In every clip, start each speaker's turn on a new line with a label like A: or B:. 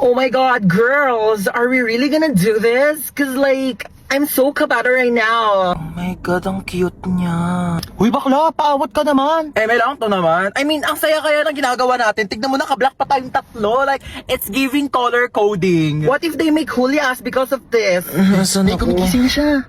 A: Oh my God, girls, are we really gonna do this? Cause like, I'm so kabata right now. Oh my God, ang cute niya. Uy, bakla, paawat ka naman. Eh, may lang to naman. I mean, ang saya kaya ng ginagawa natin. Tignan mo, naka-black pa tayong tatlo. Like, it's giving color coding. What if they make huli us because of this?
B: Nasaan
A: Ay,
B: ako?
A: gumigising siya.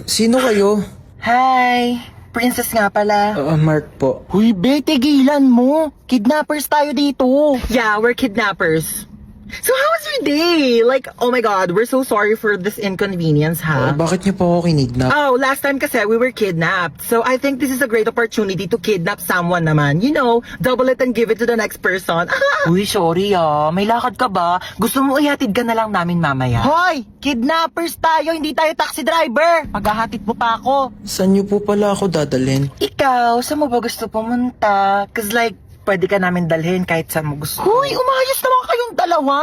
B: Sino kayo?
A: Hi, princess nga pala.
B: Mark po.
A: Uy, be, tigilan mo. Kidnappers tayo dito. Yeah, we're kidnappers. So how was your day? Like, oh my God, we're so sorry for this inconvenience, ha?
B: Bakit niyo po ako kinidnap?
A: Oh, last time kasi we were kidnapped. So I think this is a great opportunity to kidnap someone naman. You know, double it and give it to the next person. Uy, sorry may lakad ka ba? Gusto mo ihatid ka na lang namin mamaya? Hoy! Kidnappers tayo, hindi tayo taxi driver! Maghahatid mo pa ako.
B: Saan niyo po pala ako dadalhin?
A: Ikaw, saan mo ba gusto pumunta? Cause like, pwede ka namin dalhin kahit saan mo gusto. Hoy, umayos naman kayong dalawa.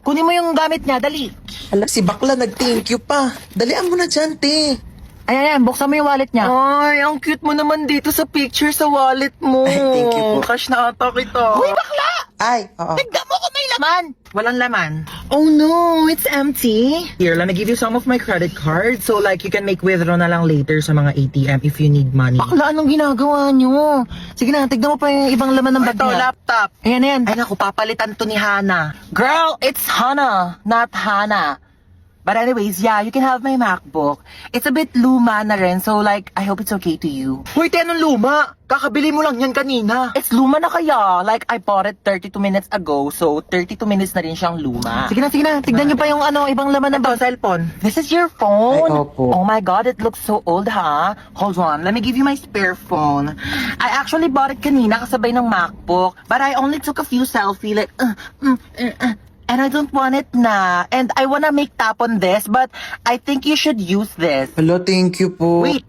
A: Kunin mo yung gamit niya, dali.
B: Ala, si bakla nag-thank you pa. Dalian mo na dyan, te.
A: Ayan, buksan mo yung wallet niya. Ay, ang cute mo naman dito sa picture sa wallet mo.
B: Ay, thank you po.
A: Cash na ata kita. Hoy, bakla!
B: Ay, oo.
A: Tignan mo kung may laman. Walang laman. Oh no, it's empty. Here, let me give you some of my credit card so like you can make withdraw na lang later sa mga ATM if you need money. Bakla, anong ginagawa nyo? Sige na, tignan mo pa yung ibang laman ng bag niya. Ito, laptop. Ayan. Ay naku, papalitan to ni Hana. Girl, it's Hana, not Hana. But anyways, yeah, you can have my MacBook. It's a bit luma na rin, so like, I hope it's okay to you. Hoy, anong luma? Kakabili mo lang yan kanina. It's luma na kaya. Like, I bought it 32 minutes ago, so 32 minutes na rin siyang luma. Sige na. Tignan niyo pa yung ibang laman ng cellphone. This is your phone?
B: Ay, opo.
A: Oh my God, it looks so old, ha? Hold on, let me give you my spare phone. I actually bought it kanina kasabay ng MacBook, but I only took a few selfie, like, and I don't want it na. And I wanna make tap on this, but I think you should use this.
B: Hello, thank you po.
A: Wait.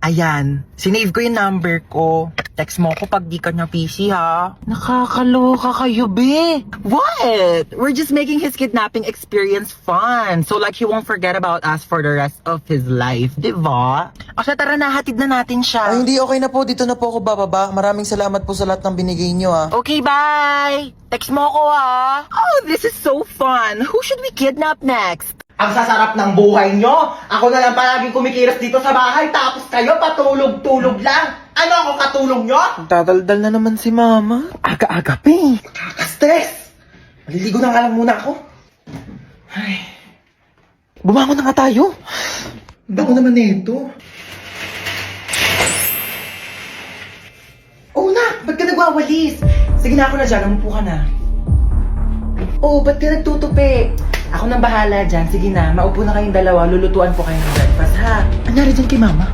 A: Ayan. Sinave ko yung number ko. Text mo ko pag di ka na PC, ha? Nakakaloka kayo, be. What? We're just making his kidnapping experience fun. So like he won't forget about us for the rest of his life. Diba? O siya, tara na. Hatid na natin siya.
B: Ay, hindi okay na po. Dito na po ako bababa. Maraming salamat po sa lahat ng binigay niyo,
A: Okay, bye! Text mo ko, ha? Oh, this is so fun. Who should we kidnap next? Ang sasarap ng buhay nyo. Ako na lang palaging kumikilos dito sa bahay, tapos kayo patulog-tulog lang. Ano ako katulong nyo?
B: Dadaldal na naman si mama.
A: Aga-aga, pe. Nakaka-stress. Maliligo na nga lang muna ako. Ay. Bumangon na nga tayo. Bago naman nito. Oh, na! Ba't ka nagwawalis? Sige na, ako na dyan. Umupo ka na. Oh, ba't ka nagtutupi? Ako nang bahala dyan. Sige na, maupo na kayong dalawa. Lulutuan ko kayo ng breakfast, ha? Anyari dyan kay mama?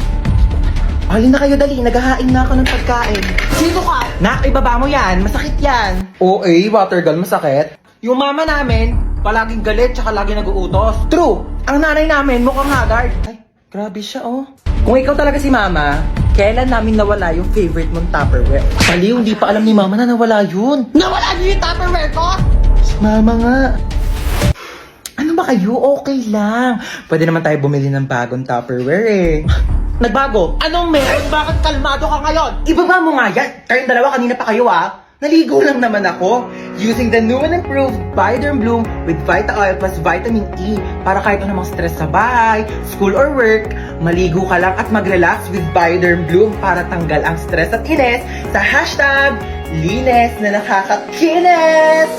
A: Halin na kayo, dali. Naghahain na ako ng pagkain. Sino ka? Nak, ibaba mo yan. Masakit yan.
B: Oo, water gun, masakit.
A: Yung mama namin, palaging galit tsaka lagi nag-uutos. True! Ang nanay namin, mukhang haggard. Ay, grabe siya, oh. Kung ikaw talaga si mama, kailan namin nawala yung favorite mong Tupperware? Baliw, hindi pa alam ni mama na nawala yun. Nawala niyo yung Tupperware ko? Si mama nga. Ano ba kayo? Okay lang. Pwede naman tayo bumili ng bagong Tupperware eh. Nagbago? Anong meron? Bakit kalmado ka ngayon? Ibaba mo nga yan. Kayong dalawa, kanina pa kayo Naligo lang naman ako. Using the new and improved Bioderm Bloom with Vita Oil plus Vitamin E para kahit anumang stress sa bahay, school or work, maligo ka lang at mag-relax with Bioderm Bloom para tanggal ang stress at inis sa hashtag linis na nakakakinis.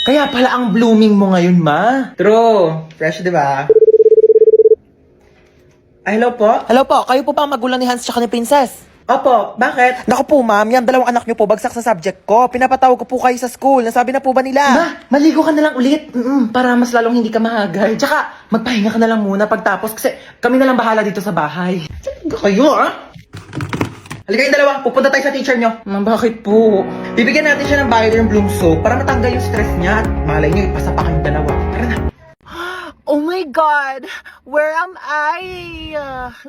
A: Kaya pala ang blooming mo ngayon, ma. True. Fresh, di ba? Ay, hello po?
B: Hello po, kayo po pa ang magulang ni Hans tsaka ni Princess?
A: Opo, bakit?
B: Naku po ma'am, yan dalawang anak niyo po bagsak sa subject ko. Pinapatawag ko po kayo sa school. Nasabi na po ba nila?
A: Ma, maligo ka na lang ulit. Para mas lalong hindi ka mahagay. Tsaka, magpahinga ka na lang muna pagtapos kasi kami na lang bahala dito sa bahay. Talaga kayo, Halika kayong dalawa, pupunta tayo sa teacher nyo. Bakit po? Bibigyan natin siya ng Bioderm Bloom soap para matanggal yung stress niya at malay nyo, ipasa pa kayong dalawa. Tara na. Oh my God! Where am I?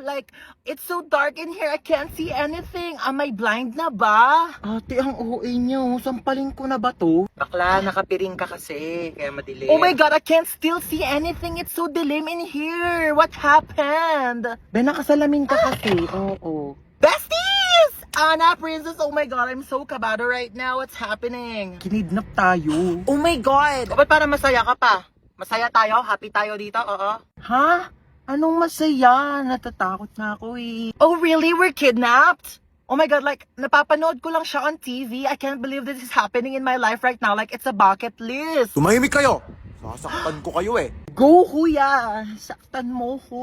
A: Like, it's so dark in here, I can't see anything. Am I blind na ba? Ate, ang OA niyo. Sampalin ko na ba to? Bakla, nakapiring ka kasi, kaya madilim. Oh my God, I can't still see anything. It's so dilim in here. What happened? Ben, nakasalamin ka kasi. Oo. Besties! Anna, princess, oh my god, I'm so kabado right now. What's happening? Kinidnap tayo. Oh my god! Ba't para masaya ka pa? Masaya tayo? Happy tayo dito? Oo. Ha? Anong masaya? Natatakot na ako eh. Oh really? We're kidnapped? Oh my god, like, napapanood ko lang siya on TV. I can't believe this is happening in my life right now. Like, it's a bucket list.
B: Tumahimik kayo! Sasaktan ko kayo eh.
A: Go, kuya! Saktan mo ko.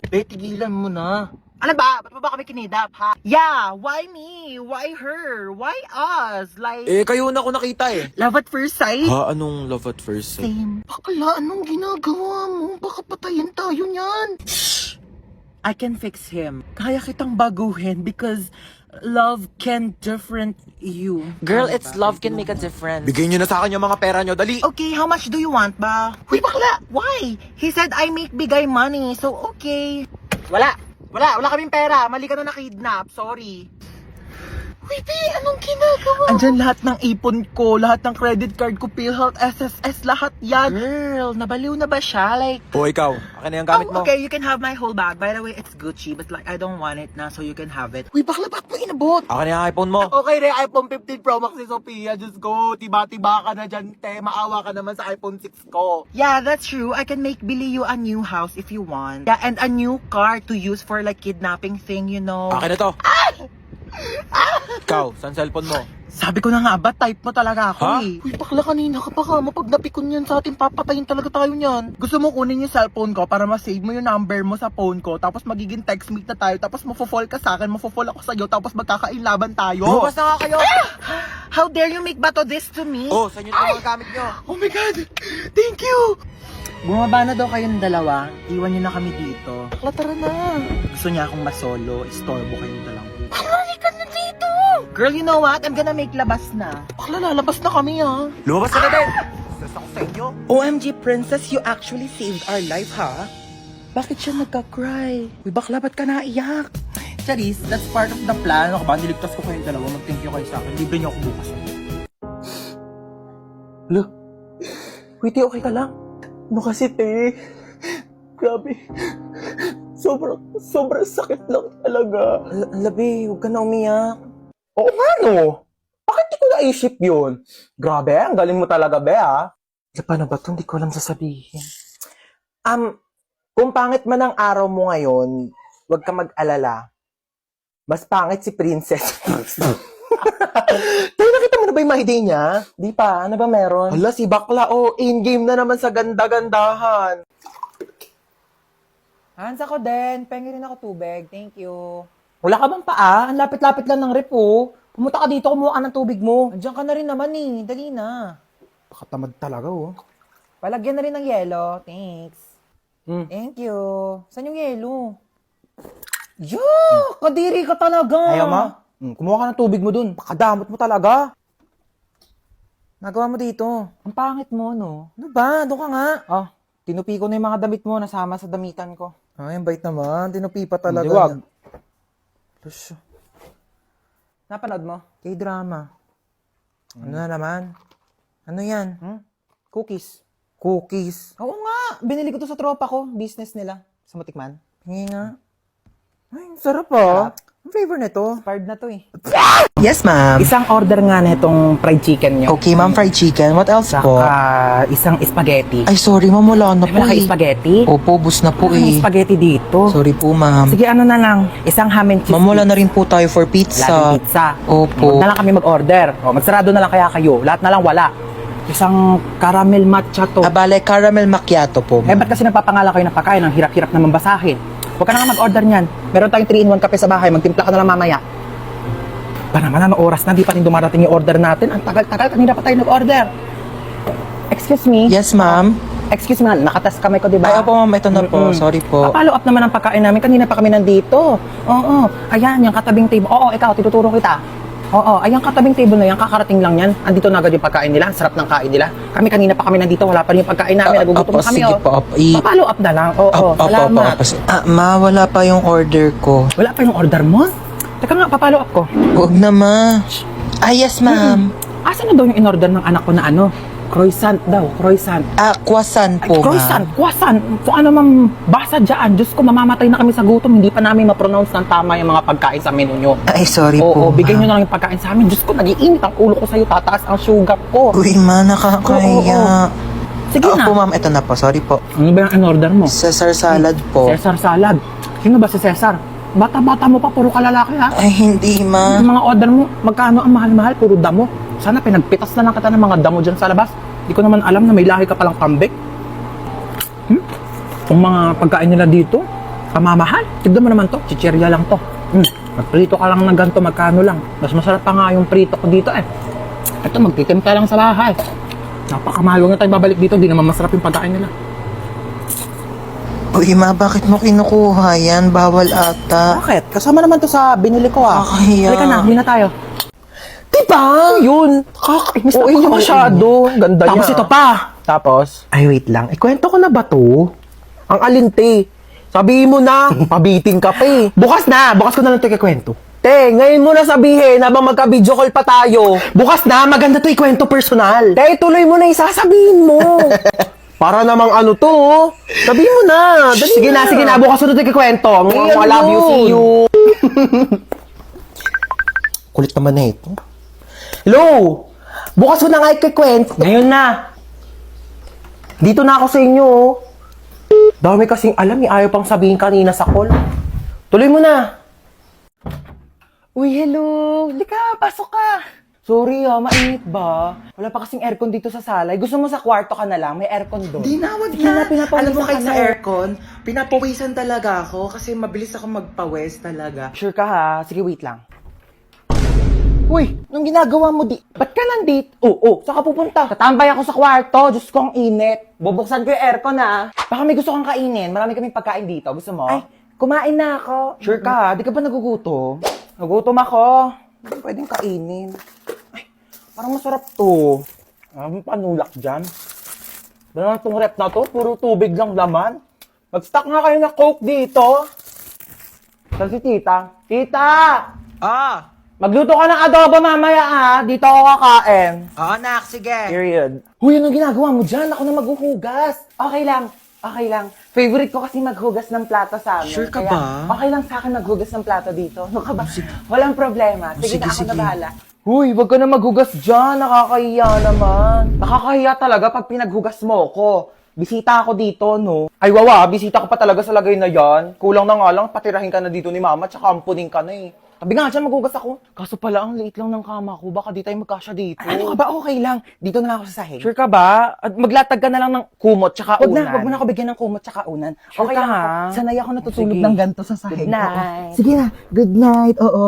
A: Tigilan mo na. Ano ba? Ba't mo ba kami kinidap, ha? Yeah, why me? Why her? Why us? Like,
B: Kayo na ako nakita eh.
A: love at first sight?
B: Ha? Anong love at first sight?
A: Same. Bakla, anong ginagawa mo? Baka patayin tayo niyan. Shh! I can fix him. Kaya kitang baguhin because love can different you.
C: Girl, it's love can make a difference.
B: Bigay nyo na sa akin yung mga pera nyo, dali!
A: Okay, how much do you want ba? Huy, bakla! Why? He said I make bigay money, so okay. Wala kaming pera. Mali ka na nakidnap. Sorry. Huy, anong ginagawa? Andyan lahat ng ipon ko, lahat ng credit card ko, PhilHealth, SSS, lahat yan. Girl, nabaliw na ba siya? Like,
B: O ikaw, akin na yung gamit mo.
A: okay, you can have my whole bag. By the way, it's Gucci, but like, I don't want it na, so you can have it. Huy, bakla, bakit mo inabot?
B: Akin na yung iPhone mo.
A: Okay, re, iPhone 15 Pro Max ni Sophia. Just go. Tiba-tiba ka na dyan, te. Maawa ka naman sa iPhone 6 ko. Yeah, that's true. I can make Billy you a new house if you want. Yeah, and a new car to use for like kidnapping thing, you know.
B: Akin na to. Ikaw, saan cellphone mo?
A: Sabi ko na nga ba, type mo talaga ako
B: Ha?
A: eh. Uy, bakla kanina ka pa ka. Pag napikon yan sa atin, papatayin talaga tayo niyan. Gusto mo kunin yung cellphone ko para ma-save mo yung number mo sa phone ko, tapos magiging text meet na tayo, tapos mafo-fall ka sa akin, mafo-fall ako sa'yo, tapos magkakainlaban tayo.
B: Lumabas na nga kayo!
A: How dare you make bato this to me?
B: Oh, saan yun yung mga gamit nyo?
A: Oh my God! Thank you! Bumaba na daw kayong dalawa. Iwan niyo na kami dito. Bakla, tara na. Gusto niya akong masolo. Istorbo kayong dalawa. Bakla, ka na dito! Girl, you know what? I'm gonna make labas na. Bakla, lalabas na kami ah.
B: Lumabas ka na din! Stress ako sa inyo.
A: OMG, princess, you actually saved our life, ha? Bakit siya nagka-cry? Uy, bakla, ba't ka naiyak? Charis, that's part of the plan. Ako ba, niligtas ko kayong dalawa. Mag-thank you kayo sa akin. Libre niyo ako bukas. Lo, wait, okay ka lang? Ano kasi, te? Grabe. Sobrang sakit lang talaga. Labi, huwag ka na umiyak. Oo nga, no? Bakit di ko naisip yun? Grabe, ang galing mo talaga, be, ha? Paano ba ito? Hindi ko alam sasabihin. Kung pangit man ang araw mo ngayon, huwag ka mag-alala. Mas pangit si Princess. Tayo, nakita mo na ba yung mahidi niya? Di pa, ano ba meron? Hala, si Bakla, in-game na naman sa ganda-gandahan.
C: Hans, ako din. Pengi rin ako tubig. Thank you.
A: Wala ka bang paa?
C: Ang lapit-lapit lang ng rep, oh. Pumunta ka dito, kumuha ka ng tubig mo. Andiyan ka na rin naman, eh. Dali na.
A: Nakatamad talaga, oh.
C: Palagyan na rin ng yelo. Thanks. Thank you. Saan yung yelo? Yo! Kadiri ka talaga.
A: Ayaw mo? Kumuha ka ng tubig mo dun. Pakadamot mo talaga.
C: Nagawa mo dito. Ang pangit mo, no? Ano ba? Doon ka nga.
A: Ah,
C: Tinupi ko na yung mga damit mo. Nasama sa damitan ko.
A: ay, ang bait naman. Tinupi pa talaga.
C: Hindi, wag.
A: Lusyo.
C: Napanood mo?
A: K-drama. Ano na naman? Ano yan?
C: Cookies.
A: Cookies.
C: Oo nga. Binili ko to sa tropa ko. Business nila. Sa Matikman.
A: Hingi nga. Ay, ang sarap ah. Ang flavor nito.
C: Expired na to eh.
A: Yes, ma'am.
C: Isang order nga na itong fried chicken nyo.
A: Okay, ma'am, fried chicken. What else po?
C: Saka isang spaghetti.
A: Ay, sorry, ma'am. Wala na po
C: Wala
A: eh.
C: kang spaghetti?
A: Opo, bus na po
C: Wala kang
A: eh.
C: spaghetti dito.
A: Sorry po, ma'am.
C: Sige, ano na lang. Isang ham and cheese.
A: Ma'am, wala na rin po tayo for pizza.
C: Laging pizza.
A: Opo.
C: Huwag na lang kami mag-order. O, magsarado na lang kaya kayo. Lahat na lang wala. Isang caramel matcha to.
A: Abale, caramel macchiato po,
C: Eh,
A: ma'am.
C: ba't kasi nagpapangala kayo ng pagkain? Ang hirap-hirap naman basahin. Huwag ka na nga mag-order niyan. Meron tayong 3-in-1 kape sa bahay. Magtimpla ka na lang mamaya. Ba naman, ano oras na? Di pa rin dumarating yung order natin. Ang tagal-tagal. Kanina pa tayo nag-order. Excuse me?
A: Yes, ma'am.
C: Excuse me, nakatas kamay ko, di ba?
A: Ay, opo, ma'am. Ito na po. Sorry po.
C: Follow up naman ang pagkain namin. Kanina pa kami nandito. Oo. Ayan, yung katabing table. Oo, ikaw, tinuturo kita. Oo, ayan katabing table na yan. Kakarating lang yan. Andito na agad yung pagkain nila. Ang sarap ng kain nila. Kami kanina pa kami nandito. Wala pa rin yung pagkain namin. Nagugutom
A: Opo,
C: na kami.
A: sige
C: Oh.
A: po, opo.
C: Follow up na lang. Oo, salamat.
A: Ma, wala pa yung order ko.
C: Wala pa yung order mo? Teka nga, papalo up ko.
A: Huwag na, ma. Ah, yes, ma'am.
C: Asa na daw yung in-order ng anak ko na ano? Croissant daw, croissant.
B: Croissant po,
C: Croissant, croissant. So ano mang basa dyan? Diyos ko, mamamatay na kami sa gutom. Hindi pa namin ma-pronounce ng tama yung mga pagkain sa menu nyo.
B: Ay, sorry
C: Oo,
B: po,
C: bigyan
B: ma'am.
C: nyo na lang yung pagkain sa amin. Diyos ko, nag-iinit ang ulo ko sa'yo. Tataas ang sugar ko.
B: Uy, ma, nakakahiya.
C: Sige na.
B: Po, ma'am, ito na po. Sorry po.
C: Ano ba yung in-order mo?
B: Caesar salad po.
C: Cesar salad. Sino ba si Cesar? Bata-bata mo pa, puro kalalaki ha?
B: Ay, hindi, ma.
C: Yung mga order mo, magkano ang mahal-mahal? Puro damo. Sana pinagpitas na lang kita ng mga damo dyan sa labas. Di ko naman alam na may lahi ka palang kambing. Kung mga pagkain nila dito, kamamahal. Tignan mo naman to, chichirya lang to. Magprito ka lang ng ganito, magkano lang. Mas masarap pa nga yung prito ko dito eh. Ito, magtitimpa lang sa bahay. Napakamahal, huwag na tayo babalik dito, di naman masarap yung pagkain nila.
B: Uy, ma, bakit mo kinukuha yan? Bawal ata.
C: Bakit? Kasama naman to sa binili ko ah.
B: Kakahiya.
C: Halika na, hindi na tayo.
B: Diba?
C: Yun. Kakainis na
B: Oo, yun masyado.
C: Ganda
B: Tapos
C: niya.
B: ito pa.
C: Tapos?
B: Ay, wait lang. Ikwento ko na ba to? Ang alinte. Sabihin mo na. Pabiting ka pa eh. Bukas na. Bukas ko na lang ito ikwento. Te, ngayon mo na sabihin habang magka-video call pa tayo. Bukas na. Maganda to ikwento personal. Te, tuloy mo na isasabihin mo. Para namang ano to, oh. Sabihin mo na. Dali sige na, sige na. Bukas ko na ito ikwento. Mga love you, see you. Kulit naman na ito. Hello! Bukas ko na nga ikikwento. Ngayon na. Dito na ako sa inyo, oh. Dami kasing alam, ayaw pang sabihin kanina sa call. Tuloy mo na. Uy, hello. Lika, pasok ka. Sorry mainit ba? Wala pa kasing aircon dito sa salay. Gusto mo sa kwarto ka na lang? May aircon doon.
A: Di na, wag
B: Sige
A: na.
B: pinapawisan
A: Alam mo kahit
B: ka
A: sa
B: na.
A: aircon, pinapawisan talaga ako kasi mabilis ako magpawis talaga.
C: Sure ka ha? Sige, wait lang.
B: Uy, anong ginagawa mo di?
C: Ba't ka nandito? Oo, saan ka pupunta? Tatambay ako sa kwarto. Diyos ko, ang init. Bubuksan ko yung aircon ha. Baka may gusto kang kainin. Marami kaming pagkain dito. Gusto mo?
B: Ay, kumain na ako.
C: Sure ka ha? Di ka ba nagugutom? Nagutom ako. Hindi ko pwedeng kainin. Ay, parang masarap to. Ang panulak dyan. Dala itong rep na to. Puro tubig lang laman. Mag-stock nga kayo na Coke dito. Saan si tita? Tita!
A: Ah!
C: Magluto ka ng adobo mamaya ha. Dito ako kakain.
A: Oo, nak, sige.
C: Period. Huy, anong ginagawa mo dyan? Ako na maghuhugas. Okay lang. Okay lang. Favorite ko kasi maghugas ng plato sa amin.
A: Sure ka
C: Kaya,
A: ba?
C: okay lang sa akin maghugas ng plato dito. Ano ka ba? Walang problema. Sige,
A: Sige,
C: na ako
A: sige.
C: na bahala. Huy, wag ka na maghugas dyan. Nakakahiya naman. Nakakahiya talaga pag pinaghugas mo ko. Bisita ako dito, no? Ay, wawa. Bisita ko pa talaga sa lagay na yan. Kulang na nga lang. Patirahin ka na dito ni mama. Tsaka ampunin ka na eh. Tabi nga dyan, maghugas ako. Kaso pala, ang liit lang ng kama ko. Baka di tayo magkasya dito.
B: Ano ka ba? Okay lang. Dito na lang ako sa sahig.
C: Sure ka ba? At maglatag ka na lang ng kumot tsaka
B: Wag
C: unan.
B: na, wag mo na ako bigyan ng kumot tsaka unan.
C: Sure
B: Okay
C: ka,
B: lang
C: ha?
B: ako. Sanay ako natutulog
C: Sige.
B: ng ganito sa sahig.
C: Good night.
B: Oo. Sige na. Good night. Oo.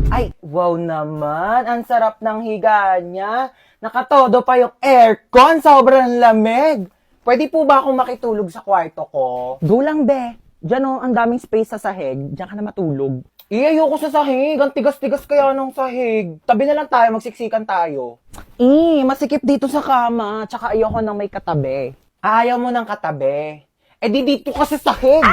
C: Ay, wow naman. Ang sarap ng higa niya. Nakatodo pa yung aircon. Sobrang lamig. Pwede po ba akong makitulog sa kwarto ko?
B: Go lang, be.
C: Diyan oh, ang daming space sa sahig. Diyan ka na matulog. Ayoko sa sahig. Ang tigas-tigas kaya ng sahig. Tabi na lang tayo, magsiksikan tayo. Masikip dito sa kama. Tsaka ayoko nang may katabi. Ayaw mo ng katabi. Eh di dito kasi sahig.